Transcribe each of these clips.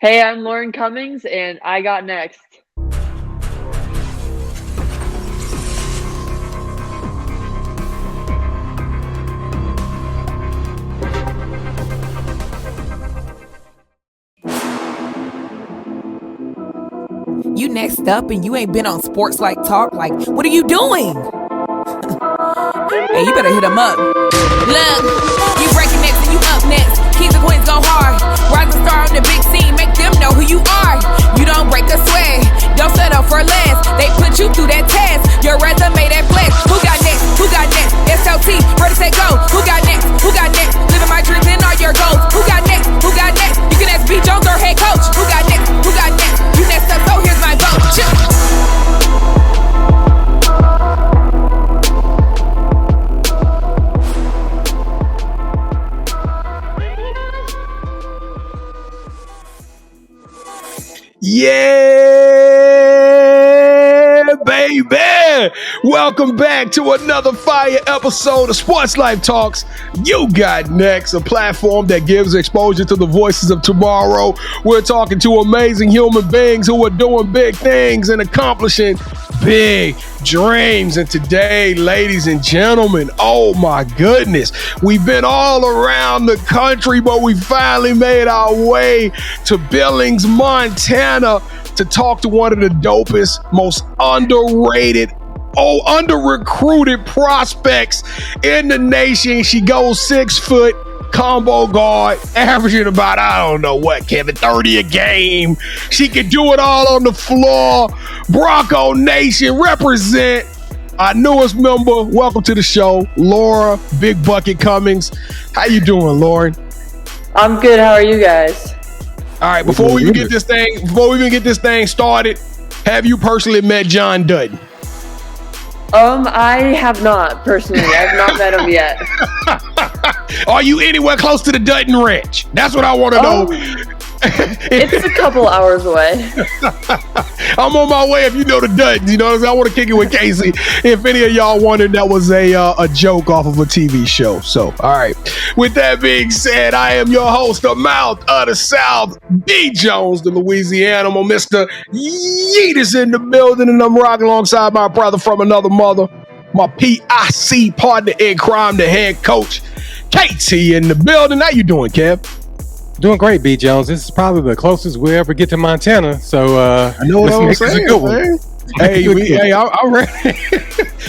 Hey, I'm Lauren Cummings, and I got next. You next up and you ain't been on SportsLifeTalk. Like, what are you doing? Hey, you better hit him up. Look, you breaking next and you up next. Kings and queens go hard. Rise and star on the big scene. Make them know who you are. You don't break a sweat. Don't settle for less. They put you through that test. Your resume that flex. Who got next? Who got next? SLT, ready, set, go. Who got next? Who got next? Living my dreams and all your goals. Who got next? Who got next? You can ask B. Jones or head coach. Who got next? Who got next? You next up, so here's my vote. Yeah, baby. Welcome back to another fire episode of Sports Life Talks. You got next, a platform that gives exposure to the voices of tomorrow. We're talking to amazing human beings who are doing big things and accomplishing big dreams. And today, ladies and gentlemen, oh my goodness, we've been all around the country, but we finally made our way to Billings, Montana to talk to one of the dopest, most underrated, under-recruited prospects in the nation. She goes 6 foot, combo guard, averaging about, I don't know what, Kevin, 30 a game. She can do it all on the floor. Bronco Nation, represent our newest member. Welcome to the show, Laura Big Bucket Cummings. How you doing, Lauren? I'm good. How are you guys? All right, before we even get this thing started, have you personally met John Dutton? I have not personally. I've not met him yet. Are you anywhere close to the Dutton Ranch? That's what I want to know. It's a couple hours away. I'm on my way. If you know the Duttons, you know what I'm saying? I want to kick it with Casey. If any of y'all wondered, that was a joke off of a TV show. So, all right. With that being said, I am your host, the mouth of the South, B. Jones, the Louisiana, Mr. Yeet is in the building, and I'm rocking alongside my brother from another mother, my PIC partner in crime, the head coach, KT in the building. How you doing, Kev? Doing great, B. Jones. This is probably the closest we'll ever get to Montana. So I know what I'm saying. Hey, I'm ready.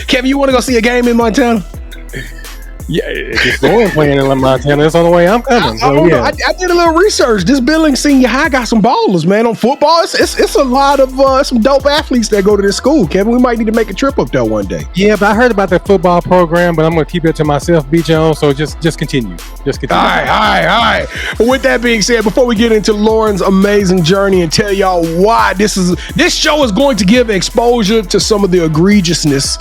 Kevin, you want to go see a game in Montana? Yeah, it's Lauren playing in Montana. That's on the way I'm coming. I did a little research. This Billings Senior High got some ballers, man, on football. It's a lot of some dope athletes that go to this school, Kevin. We might need to make a trip up there one day. Yeah, but I heard about the football program, but I'm going to keep it to myself, B. Jones. So just continue. Just continue. All right. But with that being said, before we get into Lauren's amazing journey and tell y'all why this show is going to give exposure to some of the egregiousness.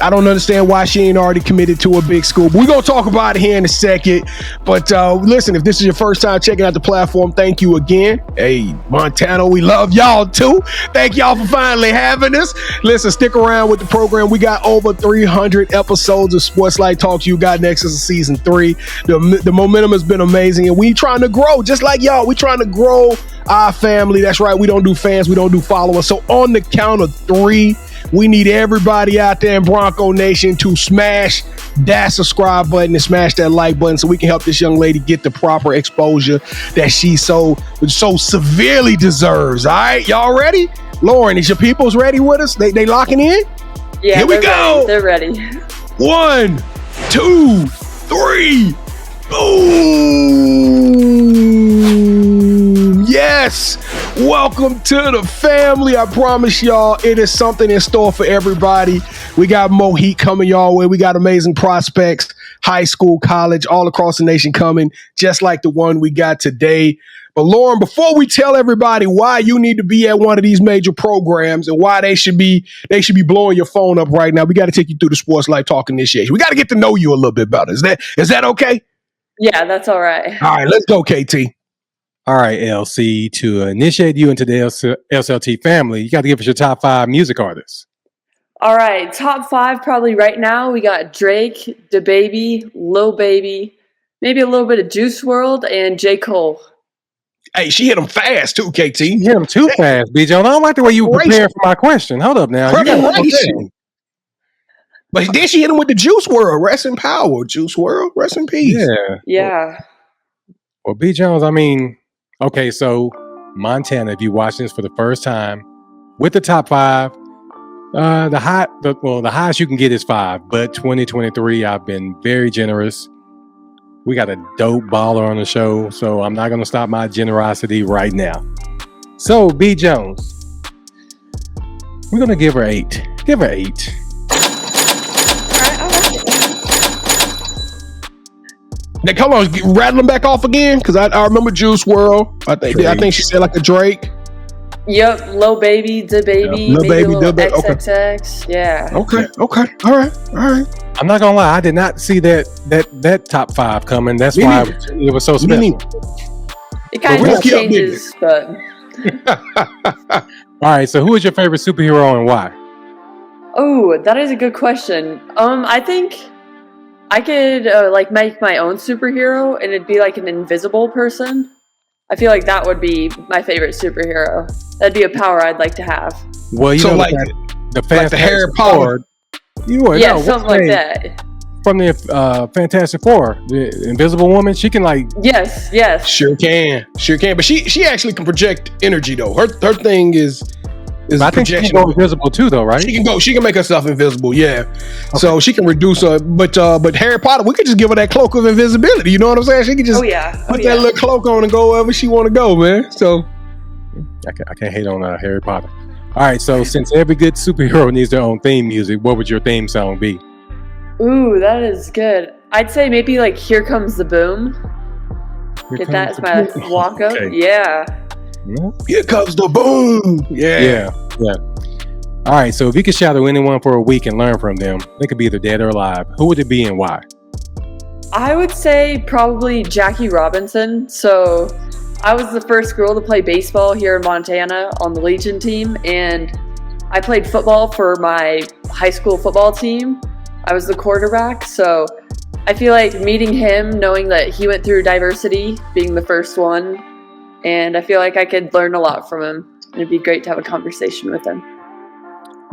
I don't understand why she ain't already committed to a big school. We're going to talk about it here in a second. But listen, if this is your first time checking out the platform, thank you again. Hey, Montana, we love y'all too. Thank y'all for finally having us. Listen, stick around with the program. We got over 300 episodes of Sports Life Talks. You got next is season 3. The momentum has been amazing, and we trying to grow just like y'all. We trying to grow our family. That's right. We don't do fans. We don't do followers. So on the count of 3, we need everybody out there in Bronco Nation to smash that subscribe button and smash that like button so we can help this young lady get the proper exposure that she so severely deserves. All right, y'all ready? Lauren, is your peoples ready with us? They locking in? Yeah, here we go. They're ready. 1, 2, 3. Boom! Yes! Welcome to the family. I promise y'all, it is something in store for everybody. We got more heat coming y'all way. We got amazing prospects, high school, college, all across the nation coming, just like the one we got today. But Lauren, before we tell everybody why you need to be at one of these major programs and why they should be blowing your phone up right now, we got to take you through the Sports Life Talk initiation. We got to get to know you a little bit better. Is that okay? Yeah, that's all right. All right, let's go, KT. All right, LC, to initiate you into the SLT family, you got to give us your top 5 music artists. All right, top 5 probably right now. We got Drake, DaBaby, Lil Baby, maybe a little bit of Juice WRLD, and J. Cole. Hey, she hit him fast too, KT. You hit him too fast, B. Jones. I don't like the way you were preparing for my question. Hold up now. You gotta Preparation. But then she hit him with the Juice WRLD. Rest in power, Juice WRLD. Rest in peace. Yeah. Well, B. Jones, I mean, okay, so Montana, if you watch this for the first time, with the top 5, the highest you can get is 5. But 2023, I've been very generous. We got a dope baller on the show, so I'm not going to stop my generosity right now. So, B. Jones, we're going to give her 8. Give her 8. I like it. Now, come on, rattle them back off again, because I remember Juice WRLD. I think she said like a Drake. Yep, Lil Baby, Da Baby, Lil Baby, Da Baby, XXX. Yeah. Okay. All right. I'm not gonna lie, I did not see that top 5 coming. That's why it was so special. It kind of changes, but. All right, so who is your favorite superhero and why? Oh, that is a good question. I think I could make my own superhero, and it'd be like an invisible person. I feel like that would be my favorite superhero. That'd be a power I'd like to have. Well, you know, like the like the Harry Potter. Something like that. From the Fantastic Four, the Invisible Woman, she can Yes. Sure can. But she actually can project energy though. Her thing is I think she can go invisible too, though, right? She can make herself invisible, yeah. Okay. So she can reduce her. But Harry Potter, we could just give her that cloak of invisibility. You know what I'm saying? She can just put that little cloak on and go wherever she want to go, man. So I can't hate on Harry Potter. All right, so since every good superhero needs their own theme music, what would your theme song be? Ooh, that is good. I'd say maybe like "Here Comes the Boom." Get that as my walk up. Okay. Yeah. Here comes the boom. Yeah. All right, so if you could shadow anyone for a week and learn from them, they could be either dead or alive. Who would it be and why? I would say probably Jackie Robinson. So I was the first girl to play baseball here in Montana on the Legion team, and I played football for my high school football team. I was the quarterback, so I feel like meeting him, knowing that he went through diversity, being the first one, and I feel like I could learn a lot from him. It'd be great to have a conversation with him.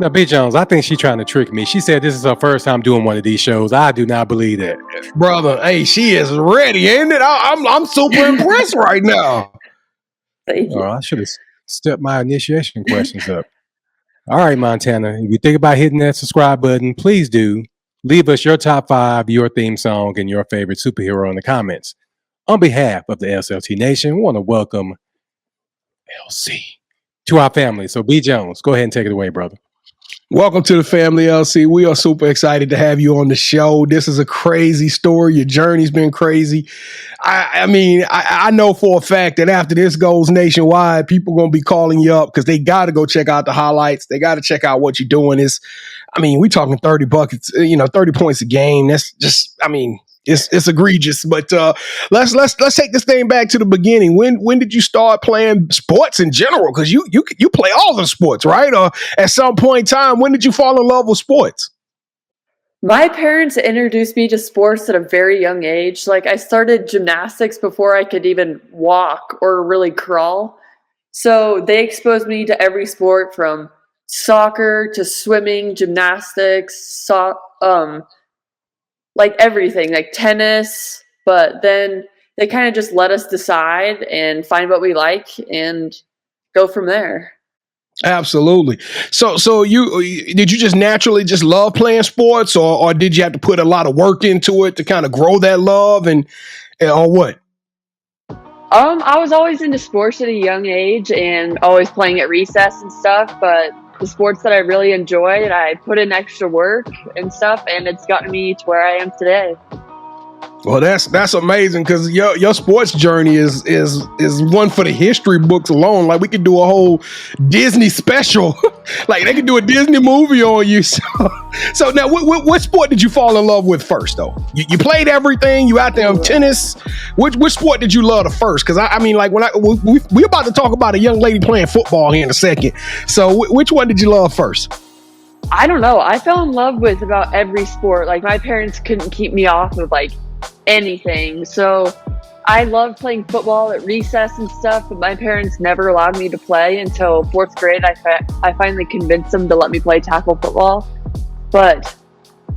Now, B. Jones, I think she's trying to trick me. She said this is her first time doing one of these shows. I do not believe that. Brother, hey, she is ready, ain't it? I'm super impressed right now. Thank you. I should have stepped my initiation questions up. All right, Montana, if you think about hitting that subscribe button, please do. Leave us your top 5, your theme song, and your favorite superhero in the comments. On behalf of the SLT Nation, we want to welcome LC to our family. So, B. Jones, go ahead and take it away, brother. Welcome to the family, LC. We are super excited to have you on the show. This is a crazy story. Your journey's been crazy. I know for a fact that after this goes nationwide, people are going to be calling you up because they got to go check out the highlights. They got to check out what you're doing. We talking 30 buckets, 30 points a game. That's just, it's egregious. But let's take this thing back to the beginning. When did you start playing sports in general? Because you play all the sports, right? Or at some point in time, when did you fall in love with sports? My parents introduced me to sports at a very young age. Like, I started gymnastics before I could even walk or really crawl. So they exposed me to every sport from soccer to swimming, gymnastics, like everything, like tennis. But then they kind of just let us decide and find what we like and go from there. Absolutely. So did you just naturally just love playing sports, or did you have to put a lot of work into it to kind of grow that love or what? I was always into sports at a young age and always playing at recess and stuff, but the sports that I really enjoyed, I put in extra work and stuff, and it's gotten me to where I am today. Well, that's amazing, because your sports journey is one for the history books alone. Like, we could do a whole Disney special. Like, they could do a Disney movie on you. So now, what sport did you fall in love with first, though? You played everything. You out there on tennis. Which sport did you love the first? Because we're about to talk about a young lady playing football here in a second. So which one did you love first? I don't know. I fell in love with about every sport. Like, my parents couldn't keep me off of anything. So I loved playing football at recess and stuff, but my parents never allowed me to play until 4th grade. I finally convinced them to let me play tackle football. But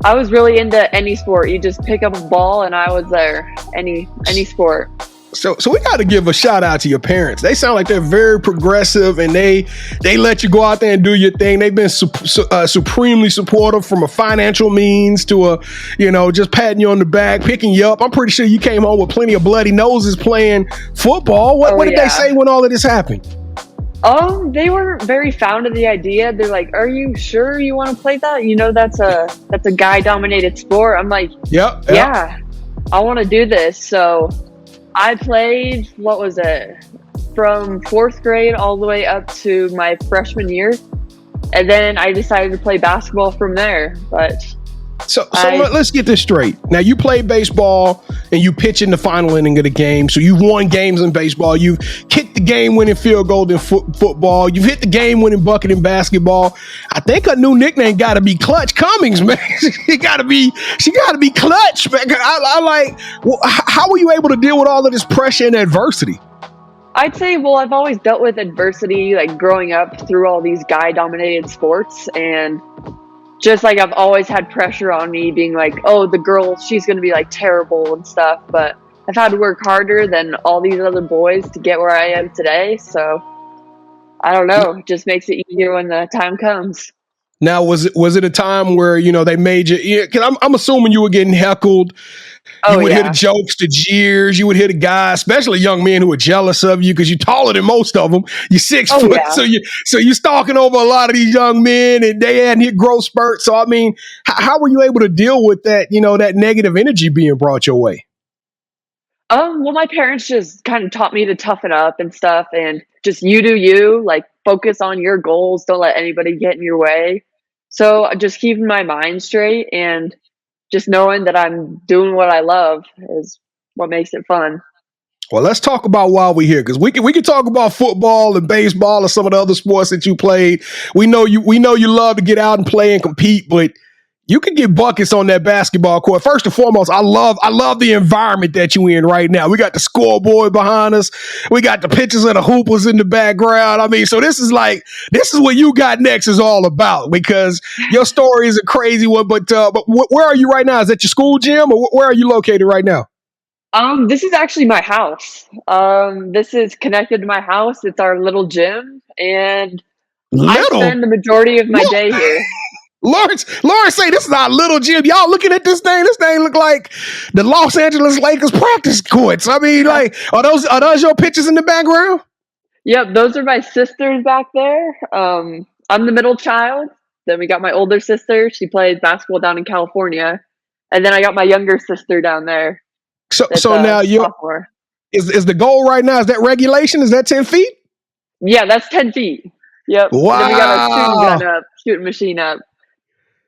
I was really into any sport. You just pick up a ball and I was there. Any sport. So we got to give a shout out to your parents. They sound like they're very progressive, and they let you go out there and do your thing. They've been supremely supportive, from a financial means to just patting you on the back, picking you up. I'm pretty sure you came home with plenty of bloody noses playing football. What did they say when all of this happened? They were very fond of the idea. They're like, "Are you sure you want to play that? That's a guy-dominated sport." I'm like, Yep. Yeah, I want to do this." So I played, from 4th grade all the way up to my freshman year. And then I decided to play basketball from there. But So let's get this straight. Now, you play baseball and you pitch in the final inning of the game. So you've won games in baseball. You've kicked the game-winning field goal in football. You've hit the game-winning bucket in basketball. I think her new nickname got to be Clutch Cummings, man. she got to be clutch, man. How were you able to deal with all of this pressure and adversity? I'd say, I've always dealt with adversity, like growing up through all these guy-dominated sports, and just like I've always had pressure on me being like, oh, the girl, she's going to be like terrible and stuff. But I've had to work harder than all these other boys to get where I am today. So I don't know. It just makes it easier when the time comes. Now, was it a time where, they made you, because I'm assuming you were getting heckled. You would hear the jokes, the jeers. You would hear the guys, especially young men who were jealous of you because you're taller than most of them. You're 6 foot. Yeah. So you're stalking over a lot of these young men, and they hadn't hit growth spurts. So, I mean, how were you able to deal with that, that negative energy being brought your way? My parents just kind of taught me to toughen up and stuff, and just you do you, like focus on your goals. Don't let anybody get in your way. So just keeping my mind straight and just knowing that I'm doing what I love is what makes it fun. Well, let's talk about why we're here, because we can talk about football and baseball or some of the other sports that you played. We know you love to get out and play and compete, but you can get buckets on that basketball court. First and foremost, I love the environment that you're in right now. We got the scoreboard behind us. We got the pictures of the hoopers in the background. I mean, so this is what You Got Next is all about, because your story is a crazy one. But where are you right now? Is that your school gym, or where are you located right now? This is actually my house. This is connected to my house. It's our little gym, and I spend the majority of my day here. Lauren say this is our little gym. Y'all looking at this thing? This thing look like the Los Angeles Lakers practice courts. I mean, like, are those your pictures in the background? Yep, those are my sisters back there. I'm the middle child. Then we got my older sister. She plays basketball down in California, and then I got my younger sister down there. So now is the goal right now? Is that regulation? Is that 10 feet? Yeah, that's 10 feet. Yep. Wow. Then we got our shooting machine up.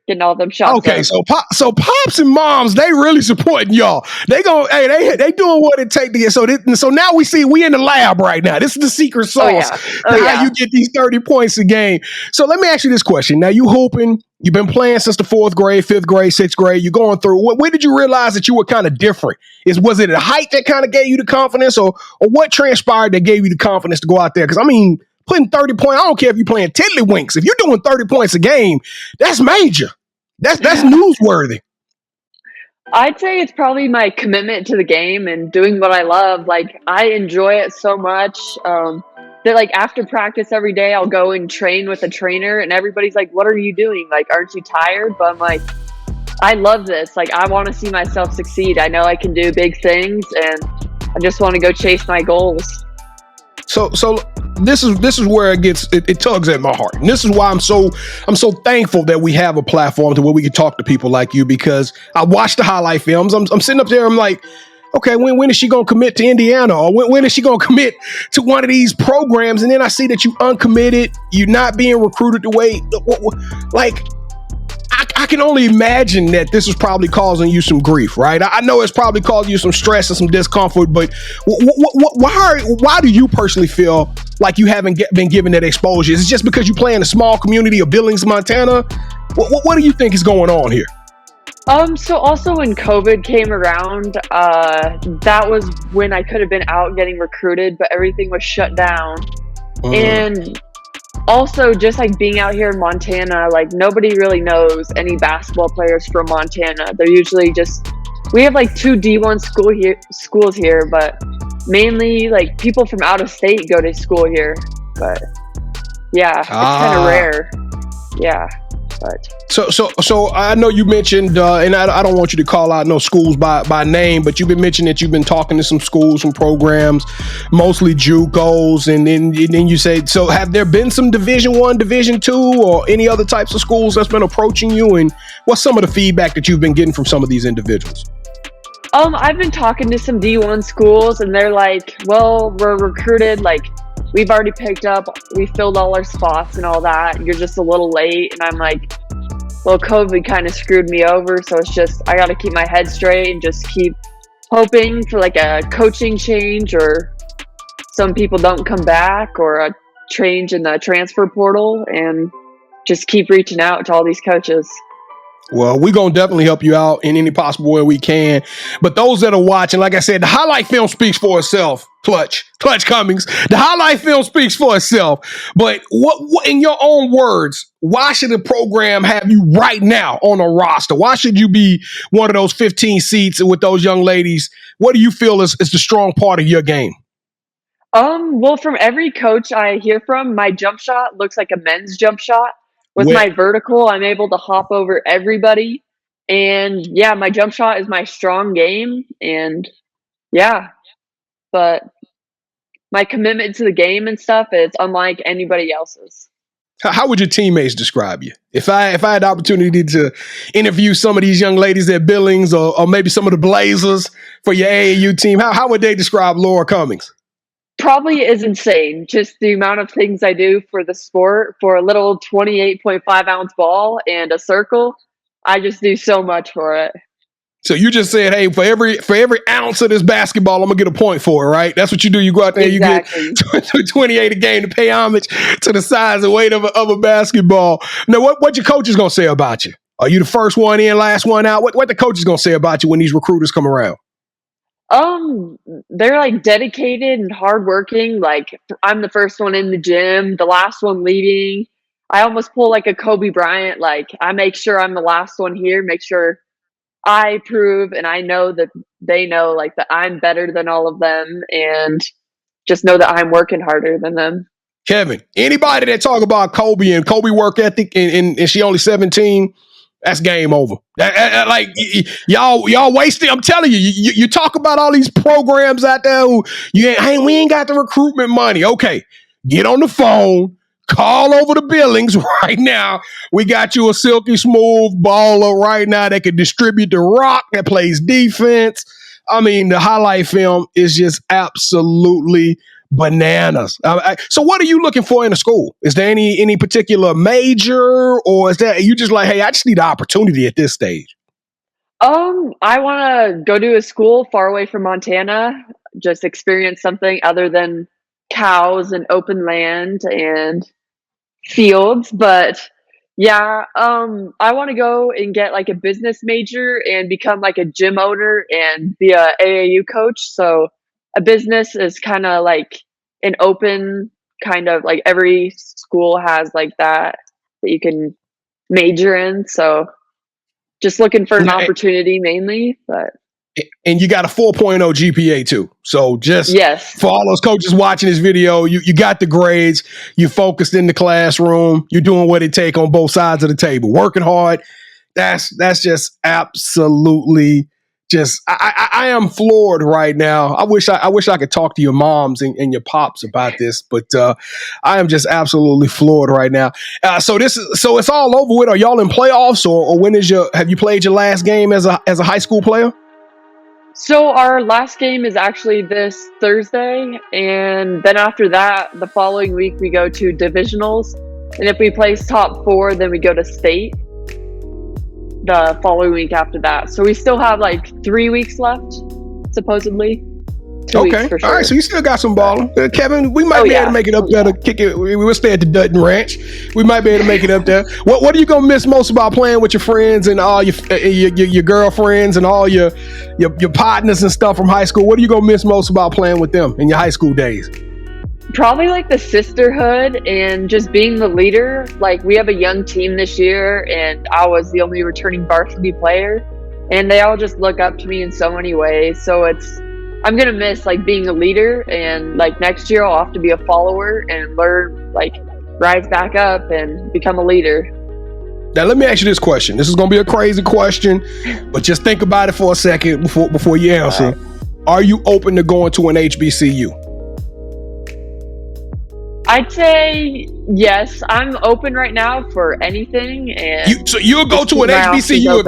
Getting all them shots. Okay, up. so pops and moms, they really supporting y'all. They doing what it take to get. So now we in the lab right now. This is the secret sauce. How you get these 30 points a game. So let me ask you this question. Now you hooping. You've been playing since the 4th grade, 5th grade, 6th grade. You're going through. When did you realize that you were kind of different? Was it the height that kind of gave you the confidence, or what transpired that gave you the confidence to go out there? Because I mean, putting 30 points, I don't care if you're playing tiddlywinks. If you're doing 30 points a game, that's major. That's newsworthy. I'd say it's probably my commitment to the game and doing what I love. Like, I enjoy it so much that, like, after practice every day, I'll go and train with a trainer, and everybody's like, what are you doing? Like, aren't you tired? But I'm like, I love this. Like, I want to see myself succeed. I know I can do big things, and I just want to go chase my goals. So this is where it tugs at my heart, and this is why I'm so thankful that we have a platform to where we can talk to people like you, because I watch the highlight films. I'm sitting up there. I'm like, okay, when is she gonna commit to Indiana, or when is she gonna commit to one of these programs? And then I see that you uncommitted. You're not being recruited the way like. I can only imagine that this is probably causing you some grief, right? I know it's probably causing you some stress and some discomfort, but why do you personally feel like you haven't been given that exposure? Is it just because you play in a small community of Billings, Montana? What do you think is going on here? So also when COVID came around, that was when I could have been out getting recruited, but everything was shut down. And also just like being out here in Montana, like nobody really knows any basketball players from Montana. They're usually we have like 2 D1 schools here, but mainly like people from out of state go to school here. But yeah, it's kind of rare. Yeah, but. So I know you mentioned, and I don't want you to call out no schools by name, but you've been mentioning that you've been talking to some schools, some programs, mostly JUCOs, and then you say, so have there been some Division I, Division II, or any other types of schools that's been approaching you, and what's some of the feedback that you've been getting from some of these individuals? I've been talking to some D1 schools, and they're like, well, we're recruited, like, we've already picked up, we filled all our spots and all that, you're just a little late, and I'm like, well, COVID kind of screwed me over, so it's just, I got to keep my head straight and just keep hoping for like a coaching change, or some people don't come back, or a change in the transfer portal, and just keep reaching out to all these coaches. Well, we're going to definitely help you out in any possible way we can. But those that are watching, like I said, the highlight film speaks for itself. Clutch Cummings. The highlight film speaks for itself. But what, in your own words, why should the program have you right now on a roster? Why should you be one of those 15 seats with those young ladies? What do you feel is the strong part of your game? Well, from every coach I hear from, my jump shot looks like a men's jump shot. With my vertical, I'm able to hop over everybody. And yeah, my jump shot is my strong game. And yeah, but my commitment to the game and stuff is unlike anybody else's. How would your teammates describe you? If I had the opportunity to interview some of these young ladies at Billings, or maybe some of the Blazers for your AAU team, how would they describe Lauren Cummings? Probably is insane. Just the amount of things I do for the sport, for a little 28.5 ounce ball and a circle. I just do so much for it. So you just said, hey, for every ounce of this basketball, I'm gonna get a point for it, right? That's what you do. You go out there, exactly. You get 28 a game to pay homage to the size and weight of a basketball. Now, what your coach is gonna say about you? Are you the first one in, last one out? What the coach is gonna say about you when these recruiters come around? They're like dedicated and hardworking. Like, I'm the first one in the gym, the last one leaving. I almost pull like a Kobe Bryant. Like, I make sure I'm the last one here, make sure I prove, and I know that they know like that I'm better than all of them, and just know that I'm working harder than them. Kevin, anybody that talk about Kobe and Kobe work ethic and she only 17, that's game over. Like y'all wasted. I'm telling you, you talk about all these programs out there who we ain't got the recruitment money. Okay, get on the phone, call over to Billings right now. We got you a silky smooth baller right now that can distribute the rock, that plays defense. I mean, the highlight film is just absolutely bananas. So what are you looking for in a school? Is there any particular major, or is that you just like, hey, I just need an opportunity at this stage? I want to go to a school far away from Montana, just experience something other than cows and open land and fields. But yeah, I want to go and get like a business major and become like a gym owner and be a AAU coach. So a business is kind of like an open kind of like every school has like that you can major in. So just looking for an opportunity mainly, but. And you got a 4.0 GPA too. So just for all those coaches watching this video, you got the grades, you focused in the classroom, you're doing what it take on both sides of the table, working hard. That's just absolutely just, I am floored right now. I wish I could talk to your moms and your pops about this, but I am just absolutely floored right now. So it's all over with. Are y'all in playoffs, or have you played your last game as a high school player? So our last game is actually this Thursday, and then after that, the following week we go to divisionals, and if we place top 4, then we go to state the following week after that. So we still have like 3 weeks left, supposedly. 2 weeks for sure. All right, so you still got some balling. Kevin, we might be able to make it up there to kick it. We'll stay at the Dutton Ranch. We might be able to make it up there. What are you gonna miss most about playing with your friends and all your girlfriends and all your partners and stuff from high school? What are you gonna miss most about playing with them in your high school days? Probably like the sisterhood and just being the leader. Like, we have a young team this year, and I was the only returning varsity player, and they all just look up to me in so many ways. So I'm gonna miss like being a leader, and like next year I'll have to be a follower and learn, like, rise back up and become a leader. Now let me ask you this question. This is gonna be a crazy question, but just think about it for a second before you answer. Are you open to going to an HBCU? I'd say yes. I'm open right now for anything, and so you'll go to an HBCU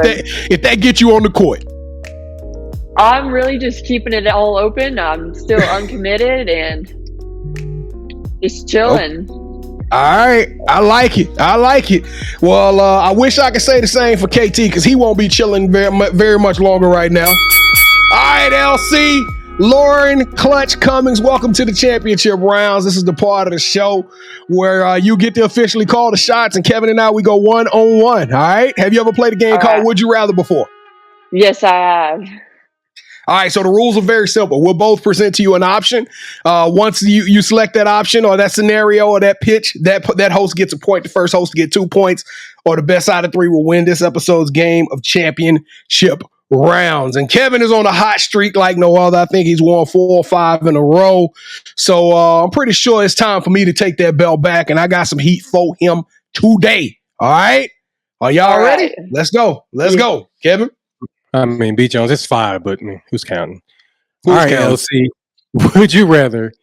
if that gets you on the court. I'm really just keeping it all open. I'm still uncommitted and just chilling. All right, I like it. Well, I wish I could say the same for KT, because he won't be chilling very much longer right now. All right, LC. Lauren Cummings, welcome to the championship rounds. This is the part of the show where you get to officially call the shots, and Kevin and I, we go 1-on-1. All right. Have you ever played a game called Would You Rather before? Yes, I have. All right. So the rules are very simple. We'll both present to you an option. Once you select that option or that scenario or that pitch, that host gets a point. The first host to get 2 points, or the best out of 3 will win this episode's game of championship rounds. And Kevin is on a hot streak like no other. I think he's won 4 or 5 in a row. So I'm pretty sure it's time for me to take that belt back, and I got some heat for him today. All right? Are y'all ready? Let's go. Let's go. Kevin? I mean, B. Jones, it's 5, but who's counting? All right, LC. Would you rather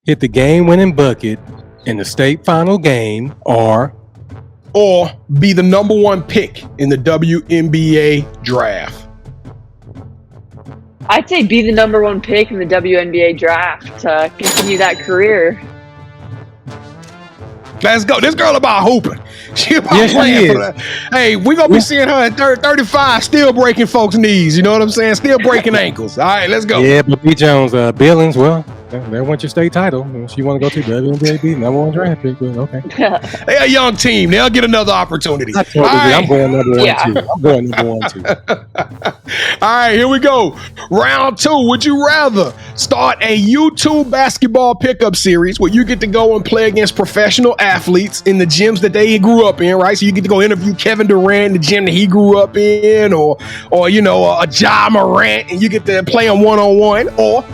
hit the game-winning bucket in the state final game or be the number 1 pick in the WNBA draft? I'd say be the number 1 pick in the WNBA draft to continue that career. Let's go. This girl about hooping. She about playing for that. Hey, we're going to be seeing her at 35 still breaking folks' knees. You know what I'm saying? Still breaking ankles. All right, let's go. Yeah, but B. Jones, Billings, well, they want your state title. If you want to go to WNBA, number 1 draft pick, but okay. They're a young team. They'll get another opportunity. I'm going number 1, too. I'm going number 1, too. All right, here we go. Round 2. Would you rather start a YouTube basketball pickup series where you get to go and play against professional athletes in the gyms that they grew up in, right? So you get to go interview Kevin Durant in the gym that he grew up in, or you know, a Ja Morant, and you get to play them one-on-one, or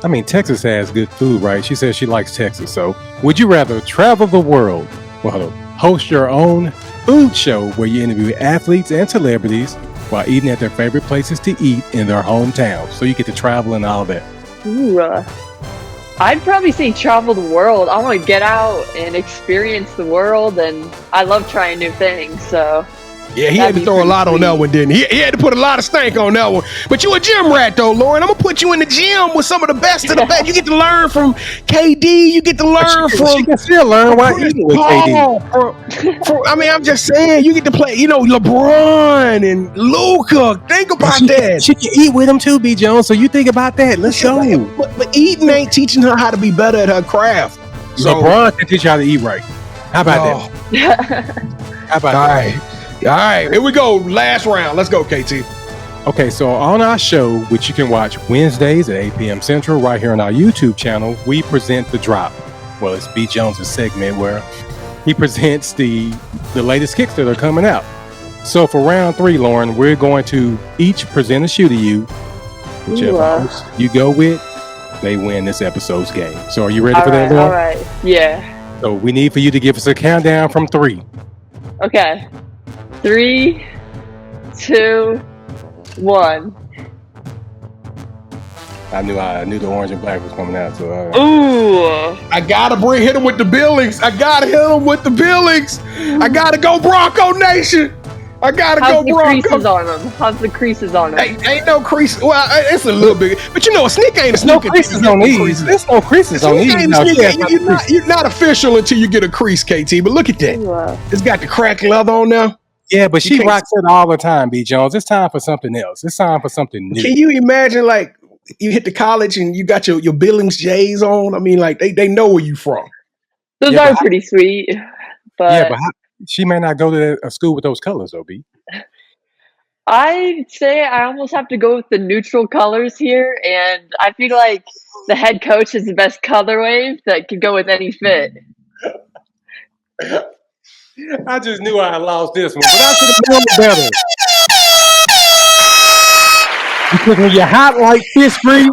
I mean, Texas has good food, right? She says she likes Texas. So would you rather travel the world, host your own food show where you interview athletes and celebrities while eating at their favorite places to eat in their hometown? So you get to travel and all that. Ooh, I'd probably say travel the world. I want to get out and experience the world, and I love trying new things, so... Yeah, he had to throw a lot on that one, didn't he? He had to put a lot of stank on that one. But you a gym rat, though, Lauren. I'm going to put you in the gym with some of the best of the best. You get to learn from KD. You get to learn from... She can still learn while eating with KD. I mean, I'm just saying, you get to play, you know, LeBron and Luka. Think about that. She can eat with him, too, B. Jones. So you think about that. Let's go. But eating ain't teaching her how to be better at her craft. So, LeBron can teach you how to eat right. How about that? How about that? All right, here we go. Last round. Let's go, KT. Okay, so on our show, which you can watch Wednesdays at 8 p.m. Central right here on our YouTube channel, we present The Drop. Well, it's B. Jones' segment where he presents the latest kicks that are coming out. So for round 3, Lauren, we're going to each present a shoe to you. Whichever host you go with, they win this episode's game. So are you ready for that, Lauren? All right, yeah. So we need for you to give us a countdown from 3. Okay. 3, 2, 1. I knew the orange and black was coming out. So ooh! I gotta hit him with the Billings. I gotta hit him with the Billings. I gotta go Bronco Nation. I gotta go Bronco. How's the creases on them? Ain't no crease. Well, it's a little bit, but you know, a sneak ain't a sneak. No creases on these. There's no creases on these. You're not official until you get a crease, KT. But look at that. It's got the cracked leather on there. Yeah, but she rocks it all the time, B. Jones. It's time for something else. It's time for something new. Can you imagine, like, you hit the college and you got your Billings Jays on. I mean, like they know where you from. Those are pretty sweet. But she may not go to a school with those colors, though, B. I'd say I almost have to go with the neutral colors here, and I feel like the head coach is the best colorway that could go with any fit. I just knew I lost this one, but I should have known better. Because when you're hot like fish grease,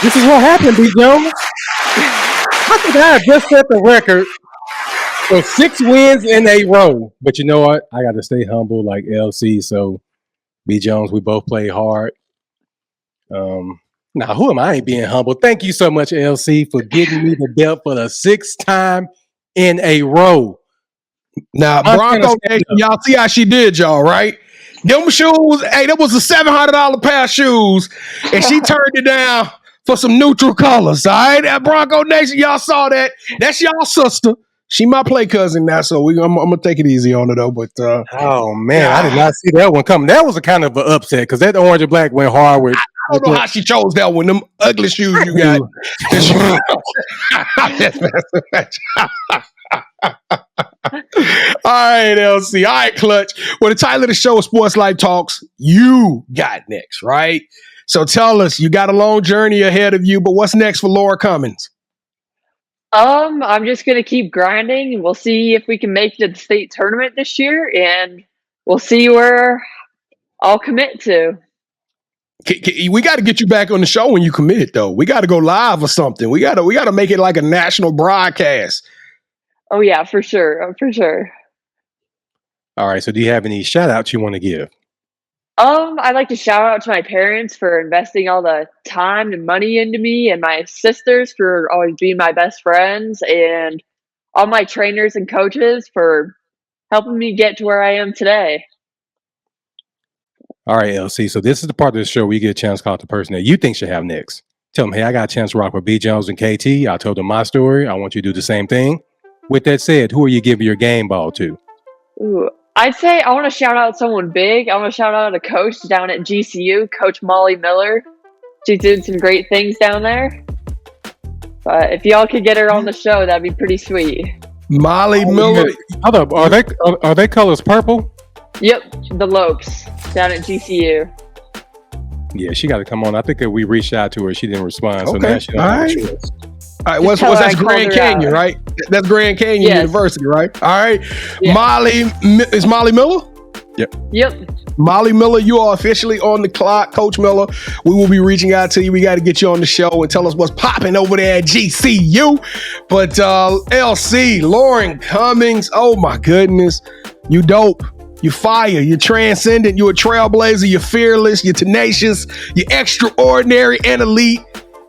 this is what happened, B. Jones. I think I just set the record for 6 wins in a row. But you know what? I got to stay humble like LC. So, B. Jones, we both play hard. Now, who am I ain't being humble? Thank you so much, LC, for getting me the belt for the 6th time in a row. Now, Bronco Nation, y'all see how she did, y'all, right? Them shoes, hey, that was a $700 pair of shoes, and she turned it down for some neutral colors, all right? That Bronco Nation, y'all saw that. That's y'all sister. She my play cousin now, so I'm going to take it easy on her, though. But oh, man, I did not see that one coming. That was a kind of an upset, because that orange and black went hard with... I don't know how she chose that one. Them ugly shoes you got. All right, LC. All right, Clutch. Well, the title of the show is Sports Life Talks. You got next, right? So tell us, you got a long journey ahead of you, but what's next for Lauren Cummings? I'm just gonna keep grinding, and we'll see if we can make it to the state tournament this year, and we'll see where I'll commit to. We got to get you back on the show when you commit, though. We got to go live or something. We got to make it like a national broadcast. Oh yeah, for sure, for sure. All right. So, do you have any shout outs you want to give? I'd like to shout out to my parents for investing all the time and money into me, and my sisters for always being my best friends, and all my trainers and coaches for helping me get to where I am today. All right, LC. So this is the part of the show where you get a chance to call out the person that you think should have next. Tell them, hey, I got a chance to rock with B. Jones and KT. I told them my story. I want you to do the same thing. With that said, who are you giving your game ball to? Ooh, I'd say I want to shout out someone big. I want to shout out a coach down at GCU, Coach Molly Miller. She's doing some great things down there. But if y'all could get her on the show, that'd be pretty sweet. Molly Miller. Are they colors purple? Yep, the Lokes down at GCU. Yeah, she got to come on. I think that we reached out to her. She didn't respond. Okay. So now she don't have a choice. All right, what's that's Grand Canyon, right? That's Grand Canyon University, right? All right. Yeah. Is Molly Miller? Yep. Molly Miller, you are officially on the clock. Coach Miller, we will be reaching out to you. We got to get you on the show and tell us what's popping over there at GCU. But LC, Lauren Cummings, oh my goodness. You dope. You fire. You're transcendent. You're a trailblazer. You're fearless. You're tenacious. You're extraordinary and elite.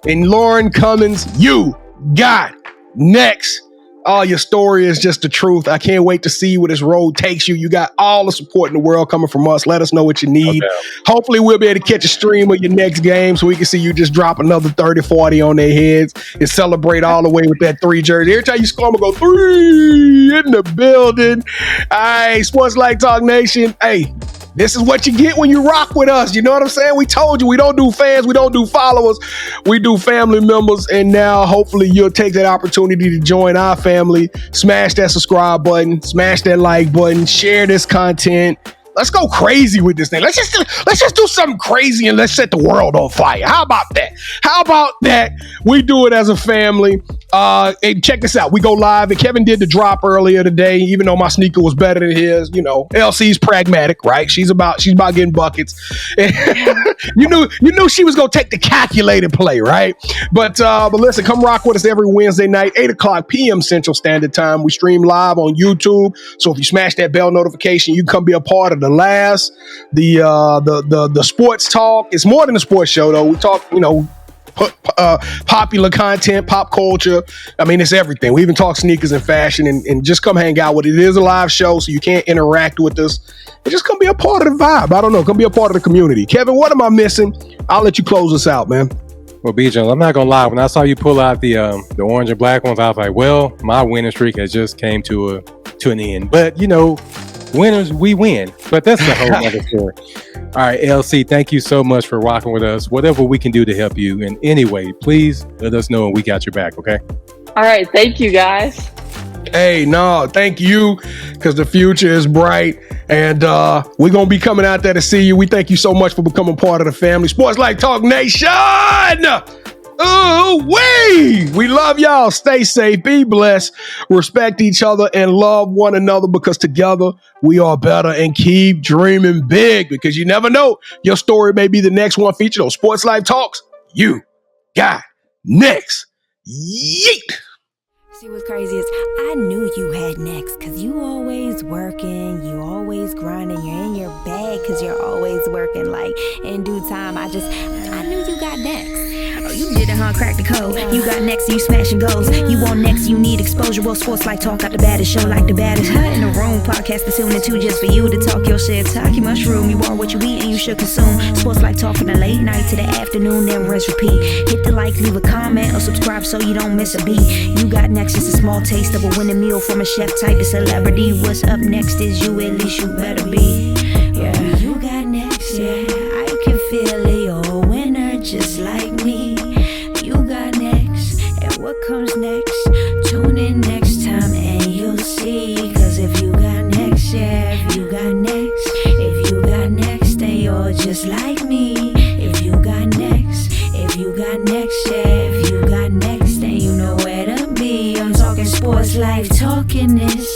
And Lauren Cummings, you got next. Oh, your story is just the truth. I can't wait to see where this road takes you. You got all the support in the world coming from us. Let us know what you need. Okay. Hopefully, we'll be able to catch a stream of your next game so we can see you just drop another 30, 40 on their heads and celebrate all the way with that 3 jersey. Every time you score, I'm going to go 3 in the building. All right, Sports Like Talk Nation. Hey, this is what you get when you rock with us. You know what I'm saying? We told you we don't do fans. We don't do followers. We do family members. And now hopefully you'll take that opportunity to join our family. Smash that subscribe button. Smash that like button. Share this content. Let's go crazy with this thing. Let's just do something crazy and let's set the world on fire. How about that? We do it as a family. And check this out. We go live. And Kevin did the drop earlier today, even though my sneaker was better than his. You know, LC's pragmatic, right? She's about getting buckets. you knew she was gonna take the calculated play, right? But listen, come rock with us every Wednesday night, 8:00 p.m. Central Standard Time. We stream live on YouTube. So if you smash that bell notification, you come be a part of the sports talk. It's more than a sports show, though. We talk, popular content, pop culture. I mean, it's everything. We even talk sneakers and fashion, and just come hang out with it. It is a live show, so you can't interact with us. And just come be a part of the vibe. I don't know. Come be a part of the community. Kevin, what am I missing? I'll let you close us out, man. Well, BJ, I'm not gonna lie. When I saw you pull out the orange and black ones, I was like, well, my winning streak has just came to an end. But winners, we win. But that's a whole other story. All right, LC, thank you so much for rocking with us. Whatever we can do to help you in any way, please let us know and we got your back, okay? All right. Thank you, guys. Hey, no, thank you, because the future is bright, and we're going to be coming out there to see you. We thank you so much for becoming part of the family. Sports Like Talk Nation! Ooh, we love y'all. Stay safe, be blessed, respect each other, and love one another, because together we are better, and keep dreaming big, because you never know. Your story may be the next one featured on Sports Life Talks. You got next. Yeet! See, what's crazy is I knew you had next, cause you always working, you always grinding, you're in your bag cause you're always working. Like in due time, I knew you got next. Oh, you did it, huh? Crack the code. You got next, you smashing goals. You want next, you need exposure. Well, Sports Like Talk got the baddest show, like the baddest in the room. Podcast to tune into just for you to talk your shit. Talk your mushroom. You are what you eat and you should consume. Sports Like Talk from the late night to the afternoon, then rest repeat. Hit the like, leave a comment, or subscribe so you don't miss a beat. You got next, just a small taste of a winning meal from a chef type of celebrity. What's up next is you, at least you better be. Yeah, you got next, yeah. I can feel it, you're a winner just like me. You got next, and what comes next? Tune in next time and you'll see. Cause if you got next, yeah, if you got next, if you got next, then you're just like me. If you got next, if you got next, yeah, if you got next, then you know where to be. I'm talking sports life, talking this.